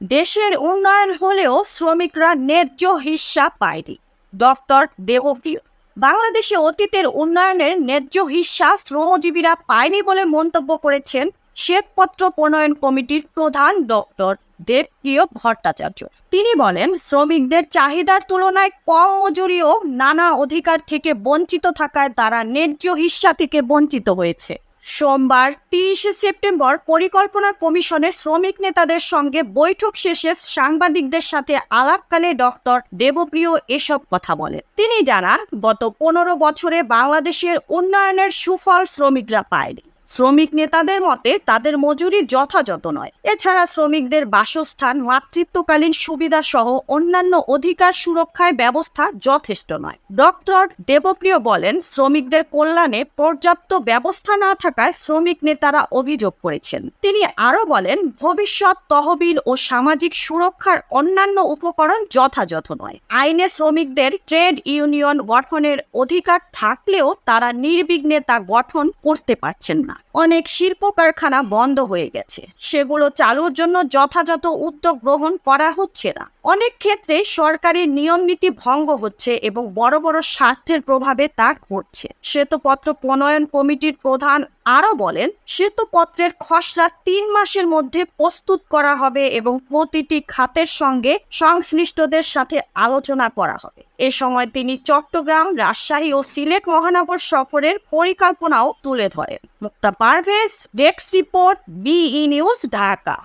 দেশের উন্নয়ন হলেও শ্রমিকরা ন্যায্য হিস্যা পায়নি। ডক্টর দেবপ্রিয়। বাংলাদেশে অতীতের উন্নয়নের ন্যায্য হিস্যা শ্রমজীবীরা পায়নি বলে মন্তব্য করেছেন শ্বেতপত্র প্রণয়ন কমিটির প্রধান ডক্টর দেবপ্রিয় ভট্টাচার্য। তিনি বলেন, শ্রমিকদের চাহিদার তুলনায় কম মজুরি ও নানা অধিকার থেকে বঞ্চিত থাকায় তারা ন্যায্য হিস্যা থেকে বঞ্চিত হয়েছে। সোমবার 30 সেপ্টেম্বর পরিকল্পনা কমিশনের শ্রমিক নেতাদের সঙ্গে বৈঠক শেষে সাংবাদিকদের সাথে আলাপকালে ডক্টর দেবপ্রিয় এসব কথা বলেন। তিনি জানান, গত 15 বছরে বাংলাদেশের উন্নয়নের সুফল শ্রমিকরা পায়নি। শ্রমিক নেতাদের মতে তাদের মজুরি যথাযথ নয়। এছাড়া শ্রমিকদের বাসস্থান, মাতৃত্বকালীন সুবিধা সহ অন্যান্য অধিকার সুরক্ষায় ব্যবস্থা যথেষ্ট নয়। ডক্টর দেবপ্রিয় বলেন, শ্রমিকদের কল্যাণে পর্যাপ্ত ব্যবস্থা না থাকায় শ্রমিক নেতারা অভিযোগ করেছেন। তিনি আরো বলেন, ভবিষ্যৎ তহবিল ও সামাজিক সুরক্ষার অন্যান্য উপকরণ যথাযথ নয়। আইনে শ্রমিকদের ট্রেড ইউনিয়ন গঠনের অধিকার থাকলেও তারা নির্বিঘ্নে তা গঠন করতে পারছেন না। অনেক শিল্প কারখানা বন্ধ হয়ে গেছে, সেগুলো চালুর জন্য যথাযথ উদ্যোগ গ্রহণ করা হচ্ছে না। অনেক ক্ষেত্রে সরকারি নিয়ম নীতি ভঙ্গ হচ্ছে এবং বড় বড় স্বার্থের প্রভাবে তা ঘটছে। শ্বেতপত্র প্রণয়ন কমিটির প্রধান আরো বলেন, শ্বেতপত্রের খসড়া 3 মাসের মধ্যে প্রস্তুত করা হবে এবং প্রতিটি খাতের সঙ্গে সংশ্লিষ্টদের সাথে আলোচনা করা হবে। এ সময় তিনি চট্টগ্রাম, রাজশাহী ও সিলেট মহানগর সফরের পরিকল্পনাও তুলে ধরেন। Mukta Parvez, desk report, BE news, Dhaka.